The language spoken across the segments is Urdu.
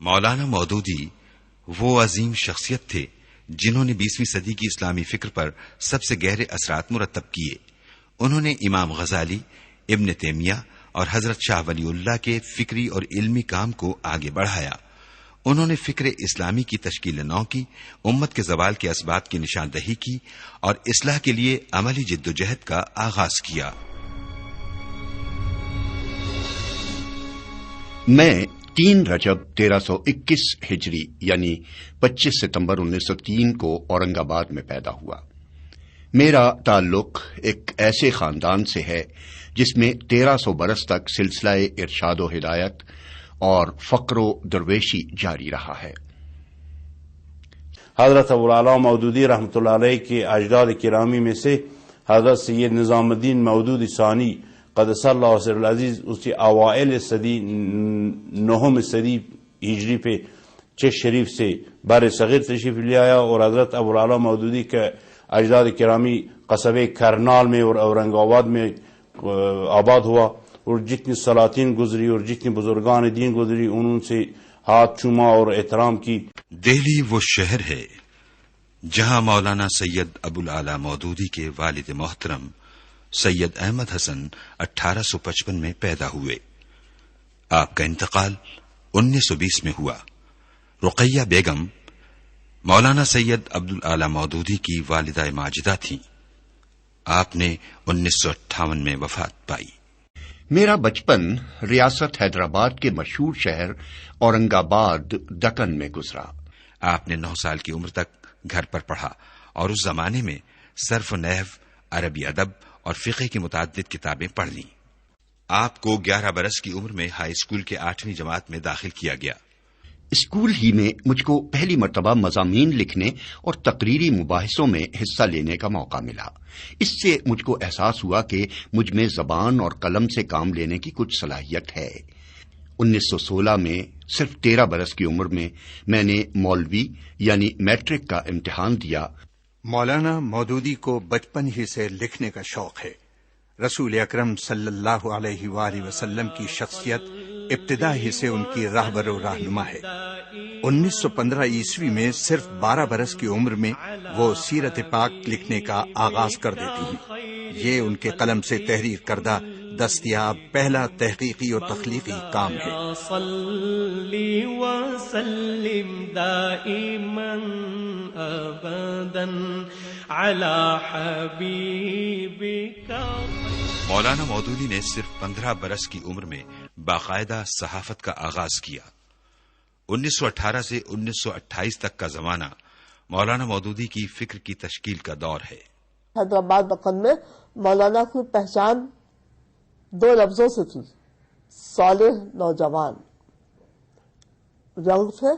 مولانا مودودی وہ عظیم شخصیت تھے جنہوں نے 20ویں صدی کی اسلامی فکر پر سب سے گہرے اثرات مرتب کیے. انہوں نے امام غزالی، ابن تیمیہ اور حضرت شاہ ولی اللہ کے فکری اور علمی کام کو آگے بڑھایا. انہوں نے فکر اسلامی کی تشکیل نو کی، امت کے زوال کے اسباب کی نشاندہی کی اور اصلاح کے لیے عملی جدوجہد کا آغاز کیا. میں 3 رجب 1321 ہجری یعنی 25 ستمبر 1903 کو اورنگ آباد میں پیدا ہوا. میرا تعلق ایک ایسے خاندان سے ہے جس میں 1300 برس تک سلسلہ ارشاد و ہدایت اور فقر و درویشی جاری رہا ہے. حضرت ابوالعلا مودودی رحمۃ اللہ علیہ کے اجداد گرامی میں سے حضرت سید نظام الدین مودودی ثانی قدس اللہ سر العزیز اس کی اوائل صدی 9 صدی ہجری پہ چشت شریف سے بر صغیر تشریف لے آیا اور حضرت ابوالعلا مودودی کے اجداد گرامی قصبے کرنال میں اور اورنگ آباد میں آباد ہوا اور جتنی سلاطین گزری اور جتنی بزرگان دین گزری انہوں سے ہاتھ چوما اور احترام کی. دہلی وہ شہر ہے جہاں مولانا سید ابوالعلا مودودی کے والد محترم سید احمد حسن 1855 میں پیدا ہوئے. آپ کا انتقال 1920 میں ہوا. رقیہ بیگم مولانا سید عبدالعلا مودودی کی والدہ ماجدہ تھیں. آپ نے 1958 میں وفات پائی. میرا بچپن ریاست حیدرآباد کے مشہور شہر اورنگ آباد دکن میں گزرا. آپ نے 9 سال کی عمر تک گھر پر پڑھا اور اس زمانے میں صرف و نحو، عربی ادب اور فقہ کی متعدد کتابیں پڑھ لیں. آپ کو 11 برس کی عمر میں ہائی اسکول کے 8ویں جماعت میں داخل کیا گیا. اسکول ہی میں مجھ کو پہلی مرتبہ مضامین لکھنے اور تقریری مباحثوں میں حصہ لینے کا موقع ملا. اس سے مجھ کو احساس ہوا کہ مجھ میں زبان اور قلم سے کام لینے کی کچھ صلاحیت ہے. 1916 میں صرف 13 برس کی عمر میں نے مولوی یعنی میٹرک کا امتحان دیا. مولانا مودودی کو بچپن ہی سے لکھنے کا شوق ہے. رسول اکرم صلی اللہ علیہ وآلہ وسلم کی شخصیت ابتدا ہی سے ان کی راہبر و رہنما ہے. 1915 عیسوی میں صرف 12 برس کی عمر میں وہ سیرت پاک لکھنے کا آغاز کر دیتی ہیں. یہ ان کے قلم سے تحریر کردہ دستیاب پہلا تحقیقی اور تخلیقی کام ہے. صلی وسلم دائما ابدا علی حبیبک. مولانا مودودی نے صرف 15 برس کی عمر میں باقاعدہ صحافت کا آغاز کیا. 1918 سے 1928 تک کا زمانہ مولانا مودودی کی فکر کی تشکیل کا دور ہے. حیدرآباد دکن میں مولانا کی پہچان 2 لفظوں سے تھی: صالح نوجوان. رنگ تھے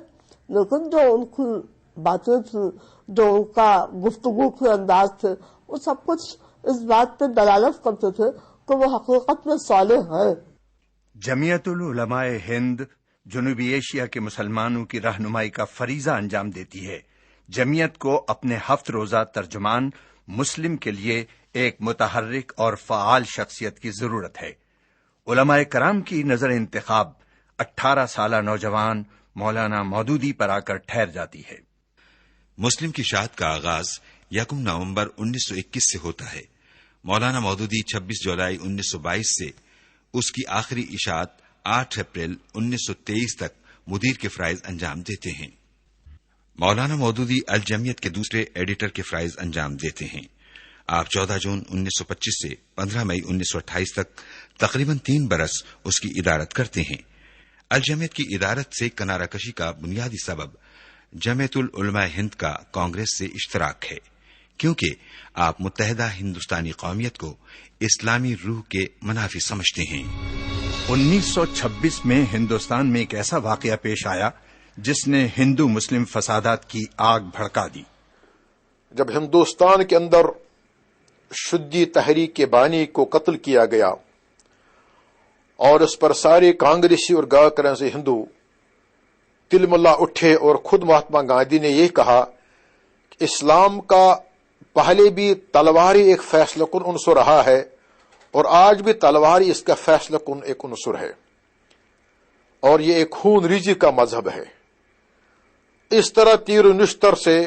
لیکن جو ان کی باتیں تھیں، جو ان کا گفتگو کے انداز تھے، وہ سب کچھ اس بات پہ دلالت کرتے تھے کہ وہ حقیقت میں صالح ہے. جمعیت العلماء ہند جنوبی ایشیا کے مسلمانوں کی رہنمائی کا فریضہ انجام دیتی ہے. جمعیت کو اپنے 7 روزہ ترجمان مسلم کے لیے ایک متحرک اور فعال شخصیت کی ضرورت ہے. علماء کرام کی نظر انتخاب 18 سالہ نوجوان مولانا مودودی پر آ کر ٹھہر جاتی ہے. مسلم کی اشاعت کا آغاز 1 نومبر 1921 سے ہوتا ہے. مولانا مودودی 26 جولائی 1922 سے اس کی آخری اشاعت 8 اپریل 1923 تک مدیر کے فرائض انجام دیتے ہیں. مولانا مودودی الجمعیت کے دوسرے ایڈیٹر کے فرائض انجام دیتے ہیں. آپ 14 جون 1925 سے 15 مئی 1928 تک تقریباً 3 برس اس کی ادارت کرتے ہیں. الجمعیت کی ادارت سے کنارہ کشی کا بنیادی سبب جمعیت العلماء ہند کا کانگریس سے اشتراک ہے، کیونکہ آپ متحدہ ہندوستانی قومیت کو اسلامی روح کے منافی سمجھتے ہیں. 1926 میں ہندوستان میں ایک ایسا واقعہ پیش آیا جس نے ہندو مسلم فسادات کی آگ بھڑکا دی. جب ہندوستان کے اندر شدی تحریک کے بانی کو قتل کیا گیا اور اس پر سارے کانگریسی اور گا کریں سے ہندو تل ملا اٹھے اور خود مہاتما گاندھی نے یہ کہا کہ اسلام کا پہلے بھی تلواری ایک فیصلہ کن عنصر رہا ہے اور آج بھی تلوار اس کا فیصلہ کن ایک عنصر ہے، اور یہ ایک خون ریزی کا مذہب ہے. اس طرح تیر و نشتر سے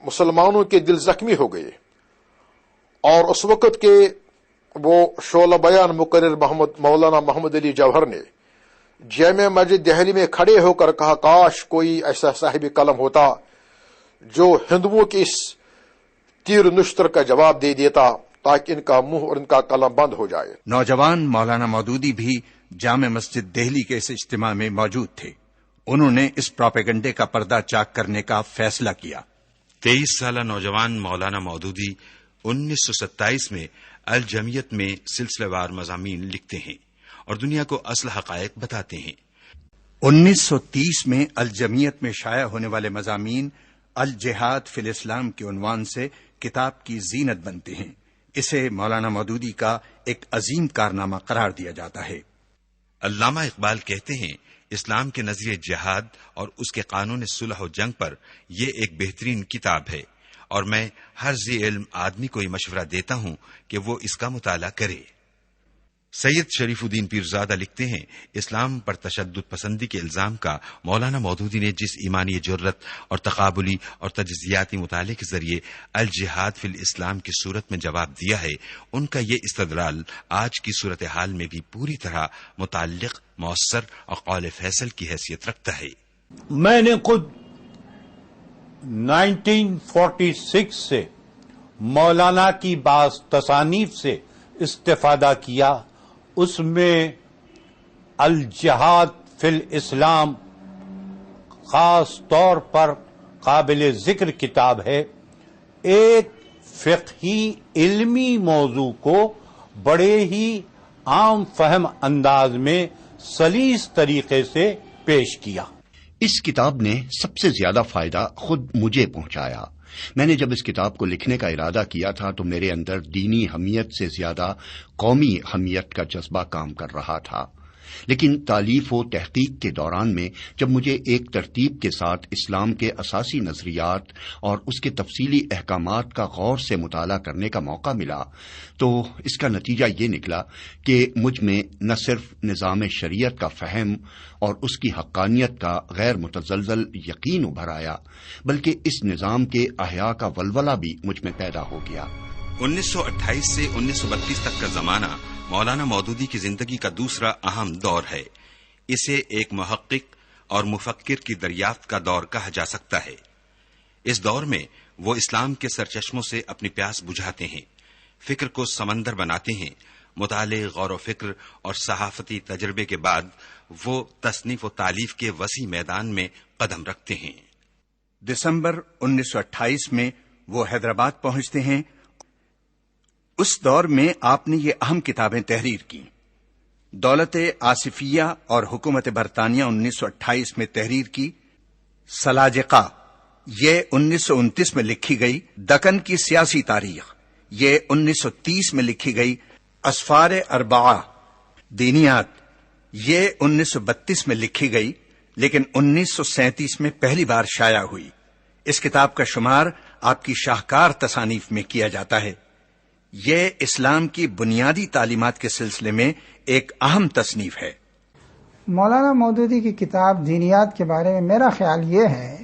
مسلمانوں کے دل زخمی ہو گئے اور اس وقت کے وہ شعلہ بیان مقرر مولانا محمد علی جوہر نے جامع مسجد دہلی میں کھڑے ہو کر کہا، کاش کوئی ایسا صاحب قلم ہوتا جو ہندوؤں کے اس تیر نشتر کا جواب دے دیتا تاکہ ان کا منہ اور ان کا قلم بند ہو جائے۔ نوجوان مولانا مودودی بھی جامع مسجد دہلی کے اس اجتماع میں موجود تھے۔ انہوں نے اس پروپیگنڈے کا پردہ چاک کرنے کا فیصلہ کیا۔ 23 سالہ نوجوان مولانا مودودی 1927 میں الجمیت میں سلسلہ وار مضامین لکھتے ہیں اور دنیا کو اصل حقائق بتاتے ہیں۔ 1930 میں الجمیت میں شائع ہونے والے مضامین الجہاد فی الاسلام کے عنوان سے کتاب کی زینت بنتے ہیں۔ اسے مولانا مودودی کا ایک عظیم کارنامہ قرار دیا جاتا ہے۔ علامہ اقبال کہتے ہیں، اسلام کے نظریے جہاد اور اس کے قانون صلح و جنگ پر یہ ایک بہترین کتاب ہے، اور میں ہر ذی علم آدمی کو یہ مشورہ دیتا ہوں کہ وہ اس کا مطالعہ کرے۔ سید شریف الدین پیرزادہ لکھتے ہیں، اسلام پر تشدد پسندی کے الزام کا مولانا مودودی نے جس ایمانی جرت اور تقابلی اور تجزیاتی مطالعے کے ذریعے الجہاد فی الاسلام کی صورت میں جواب دیا ہے، ان کا یہ استدلال آج کی صورتحال میں بھی پوری طرح متعلق، مؤثر اور قول فیصل کی حیثیت رکھتا ہے۔ میں نے خود 1946 سے مولانا کی بعض تصانیف سے استفادہ کیا۔ اس میں الجہاد فی الاسلام خاص طور پر قابل ذکر کتاب ہے۔ ایک فقہی علمی موضوع کو بڑے ہی عام فہم انداز میں سلیس طریقے سے پیش کیا۔ اس کتاب نے سب سے زیادہ فائدہ خود مجھے پہنچایا۔ میں نے جب اس کتاب کو لکھنے کا ارادہ کیا تھا تو میرے اندر دینی حمیت سے زیادہ قومی حمیت کا جذبہ کام کر رہا تھا، لیکن تالیف و تحقیق کے دوران میں جب مجھے ایک ترتیب کے ساتھ اسلام کے اساسی نظریات اور اس کے تفصیلی احکامات کا غور سے مطالعہ کرنے کا موقع ملا تو اس کا نتیجہ یہ نکلا کہ مجھ میں نہ صرف نظام شریعت کا فہم اور اس کی حقانیت کا غیر متزلزل یقین ابھر آیا، بلکہ اس نظام کے احیاء کا ولولہ بھی مجھ میں پیدا ہو گیا۔ 1928 سے 1932 تک کا زمانہ مولانا مودودی کی زندگی کا دوسرا اہم دور ہے۔ اسے ایک محقق اور مفکر کی دریافت کا دور کہا جا سکتا ہے۔ اس دور میں وہ اسلام کے سرچشموں سے اپنی پیاس بجھاتے ہیں، فکر کو سمندر بناتے ہیں۔ مطالعے، غور و فکر اور صحافتی تجربے کے بعد وہ تصنیف و تالیف کے وسیع میدان میں قدم رکھتے ہیں۔ دسمبر 1928 میں وہ حیدرآباد پہنچتے ہیں۔ اس دور میں آپ نے یہ اہم کتابیں تحریر کی۔ دولت آصفیہ اور حکومت برطانیہ 1928 میں تحریر کی۔ سلاجقہ یہ 1929 میں لکھی گئی۔ دکن کی سیاسی تاریخ یہ 1930 میں لکھی گئی۔ اسفار اربعہ دینیات یہ 1932 میں لکھی گئی، لیکن 1937 میں پہلی بار شائع ہوئی۔ اس کتاب کا شمار آپ کی شاہکار تصانیف میں کیا جاتا ہے۔ یہ اسلام کی بنیادی تعلیمات کے سلسلے میں ایک اہم تصنیف ہے۔ مولانا مودودی کی کتاب دینیات کے بارے میں میرا خیال یہ ہے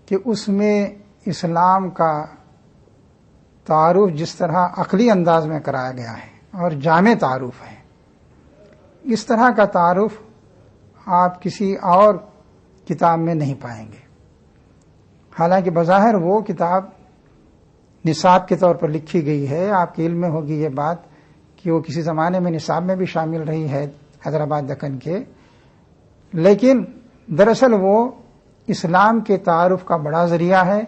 کہ اس میں اسلام کا تعارف جس طرح عقلی انداز میں کرایا گیا ہے اور جامع تعارف ہے، اس طرح کا تعارف آپ کسی اور کتاب میں نہیں پائیں گے۔ حالانکہ بظاہر وہ کتاب نصاب کے طور پر لکھی گئی ہے، آپ کے علم میں ہوگی یہ بات کہ وہ کسی زمانے میں نصاب میں بھی شامل رہی ہے حیدرآباد دکن کے، لیکن دراصل وہ اسلام کے تعارف کا بڑا ذریعہ ہے۔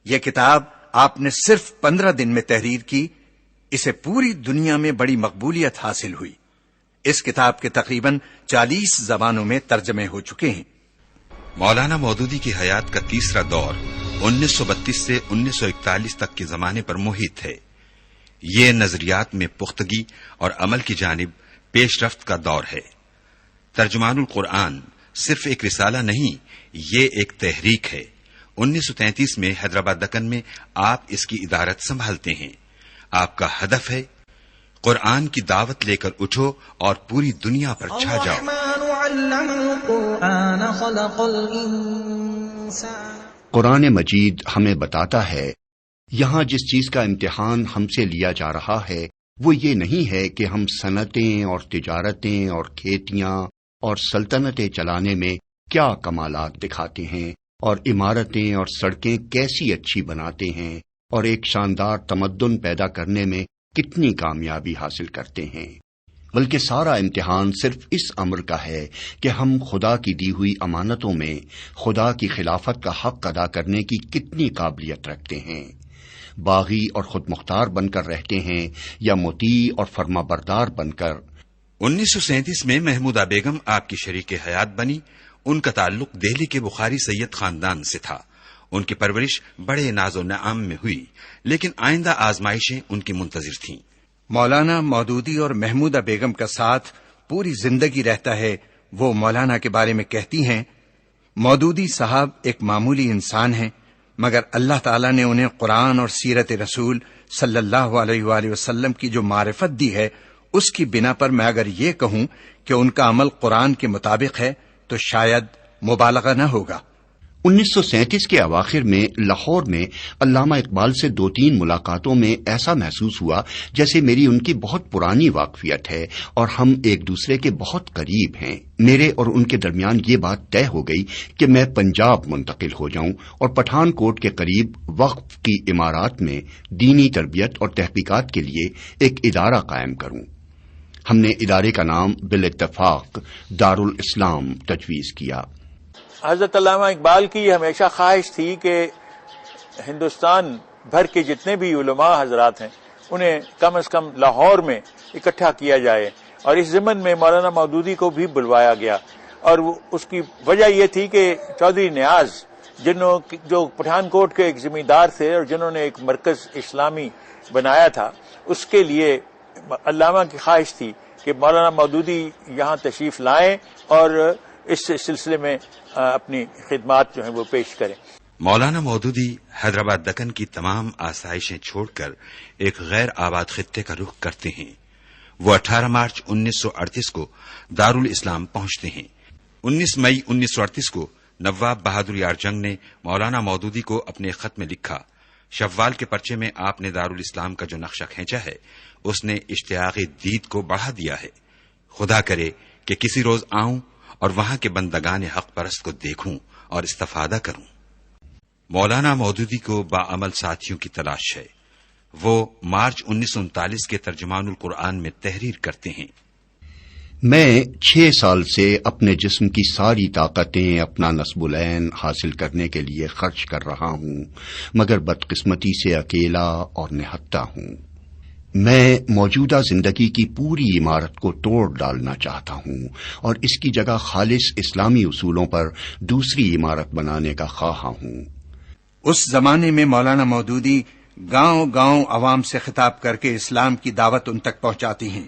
یہ کتاب آپ نے صرف 15 دن میں تحریر کی، اسے پوری دنیا میں بڑی مقبولیت حاصل ہوئی۔ اس کتاب کے تقریباً 40 زبانوں میں ترجمے ہو چکے ہیں۔ مولانا مودودی کی حیات کا تیسرا دور 1932 سے 1941 تک کے زمانے پر محیط ہے۔ یہ نظریات میں پختگی اور عمل کی جانب پیش رفت کا دور ہے۔ ترجمان القرآن صرف ایک رسالہ نہیں، یہ ایک تحریک ہے۔ 1933 میں حیدرآباد دکن میں آپ اس کی ادارت سنبھالتے ہیں۔ آپ کا ہدف ہے قرآن کی دعوت لے کر اٹھو اور پوری دنیا پر چھا جاؤ۔ قرآن مجید ہمیں بتاتا ہے یہاں جس چیز کا امتحان ہم سے لیا جا رہا ہے وہ یہ نہیں ہے کہ ہم صنعتیں اور تجارتیں اور کھیتیاں اور سلطنتیں چلانے میں کیا کمالات دکھاتے ہیں اور عمارتیں اور سڑکیں کیسی اچھی بناتے ہیں اور ایک شاندار تمدن پیدا کرنے میں کتنی کامیابی حاصل کرتے ہیں، بلکہ سارا امتحان صرف اس امر کا ہے کہ ہم خدا کی دی ہوئی امانتوں میں خدا کی خلافت کا حق ادا کرنے کی کتنی قابلیت رکھتے ہیں، باغی اور خود مختار بن کر رہتے ہیں یا مطیع اور فرما بردار بن کر۔ 1937 میں محمودہ بیگم آپ کی شریک حیات بنی۔ ان کا تعلق دہلی کے بخاری سید خاندان سے تھا۔ ان کی پرورش بڑے ناز و نعام میں ہوئی، لیکن آئندہ آزمائشیں ان کی منتظر تھیں۔ مولانا مودودی اور محمودہ بیگم کا ساتھ پوری زندگی رہتا ہے۔ وہ مولانا کے بارے میں کہتی ہیں، مودودی صاحب ایک معمولی انسان ہیں، مگر اللہ تعالیٰ نے انہیں قرآن اور سیرت رسول صلی اللہ علیہ وآلہ وسلم کی جو معرفت دی ہے، اس کی بنا پر میں اگر یہ کہوں کہ ان کا عمل قرآن کے مطابق ہے تو شاید مبالغہ نہ ہوگا۔ 1937 کے اواخر میں لاہور میں علامہ اقبال سے 2-3 ملاقاتوں میں ایسا محسوس ہوا جیسے میری ان کی بہت پرانی واقفیت ہے اور ہم ایک دوسرے کے بہت قریب ہیں۔ میرے اور ان کے درمیان یہ بات طے ہو گئی کہ میں پنجاب منتقل ہو جاؤں اور پٹھان کوٹ کے قریب وقف کی عمارات میں دینی تربیت اور تحقیقات کے لیے ایک ادارہ قائم کروں۔ ہم نے ادارے کا نام بالاتفاق دارالاسلام تجویز کیا۔ حضرت علامہ اقبال کی یہ ہمیشہ خواہش تھی کہ ہندوستان بھر کے جتنے بھی علماء حضرات ہیں انہیں کم از کم لاہور میں اکٹھا کیا جائے، اور اس ضمن میں مولانا مودودی کو بھی بلوایا گیا، اور اس کی وجہ یہ تھی کہ چودھری نیاز جو پٹھان کوٹ کے ایک ذمہ دار تھے اور جنہوں نے ایک مرکز اسلامی بنایا تھا، اس کے لیے علامہ کی خواہش تھی کہ مولانا مودودی یہاں تشریف لائیں اور اس سلسلے میں اپنی خدمات جو ہیں وہ پیش کریں۔ مولانا مودودی حیدرآباد دکن کی تمام آسائشیں چھوڑ کر ایک غیر آباد خطے کا رخ کرتے ہیں۔ وہ 18 مارچ 1938 کو دارالاسلام پہنچتے ہیں۔ 19 مئی 1938 کو نواب بہادر یار جنگ نے مولانا مودودی کو اپنے خط میں لکھا، شوال کے پرچے میں آپ نے دارالاسلام کا جو نقشہ کھینچا ہے اس نے اشتیاق دید کو بڑھا دیا ہے۔ خدا کرے کہ کسی روز آؤں اور وہاں کے بندگان حق پرست کو دیکھوں اور استفادہ کروں۔ مولانا مودودی کو باعمل ساتھیوں کی تلاش ہے۔ وہ مارچ 1939 کے ترجمان القرآن میں تحریر کرتے ہیں، میں 6 سال سے اپنے جسم کی ساری طاقتیں اپنا نصب العین حاصل کرنے کے لیے خرچ کر رہا ہوں، مگر بدقسمتی سے اکیلا اور نہتا ہوں۔ میں موجودہ زندگی کی پوری عمارت کو توڑ ڈالنا چاہتا ہوں اور اس کی جگہ خالص اسلامی اصولوں پر دوسری عمارت بنانے کا خواہاں ہوں۔ اس زمانے میں مولانا مودودی گاؤں گاؤں عوام سے خطاب کر کے اسلام کی دعوت ان تک پہنچاتی ہیں۔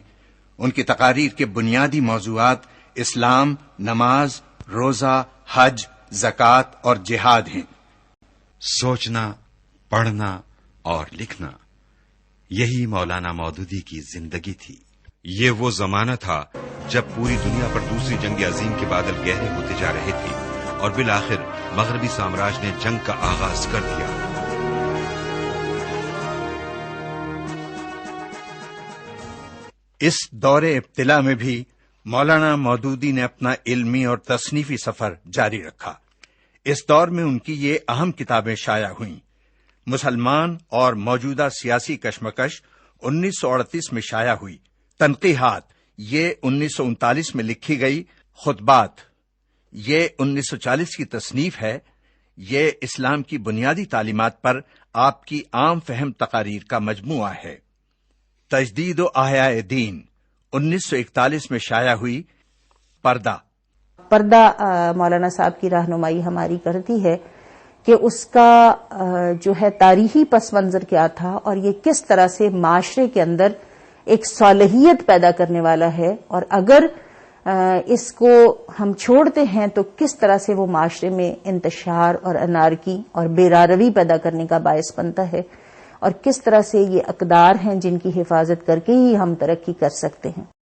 ان کی تقاریر کے بنیادی موضوعات اسلام، نماز، روزہ، حج، زکوٰۃ اور جہاد ہیں۔ سوچنا، پڑھنا اور لکھنا، یہی مولانا مودودی کی زندگی تھی۔ یہ وہ زمانہ تھا جب پوری دنیا پر دوسری جنگ عظیم کے بادل گہرے ہوتے جا رہے تھے اور بالآخر مغربی سامراج نے جنگ کا آغاز کر دیا۔ اس دور ابتلا میں بھی مولانا مودودی نے اپنا علمی اور تصنیفی سفر جاری رکھا۔ اس دور میں ان کی یہ اہم کتابیں شائع ہوئیں۔ مسلمان اور موجودہ سیاسی کشمکش 1938 میں شائع ہوئی۔ تنقیحات یہ 1939 میں لکھی گئی۔ خطبات یہ 1940 کی تصنیف ہے۔ یہ اسلام کی بنیادی تعلیمات پر آپ کی عام فہم تقاریر کا مجموعہ ہے۔ تجدید و احیاء دین 1941 میں شائع ہوئی۔ پردہ مولانا صاحب کی رہنمائی ہماری کرتی ہے کہ اس کا جو ہے تاریخی پس منظر کیا تھا اور یہ کس طرح سے معاشرے کے اندر ایک صالحیت پیدا کرنے والا ہے، اور اگر اس کو ہم چھوڑتے ہیں تو کس طرح سے وہ معاشرے میں انتشار اور انارکی اور بے راروی پیدا کرنے کا باعث بنتا ہے، اور کس طرح سے یہ اقدار ہیں جن کی حفاظت کر کے ہی ہم ترقی کر سکتے ہیں۔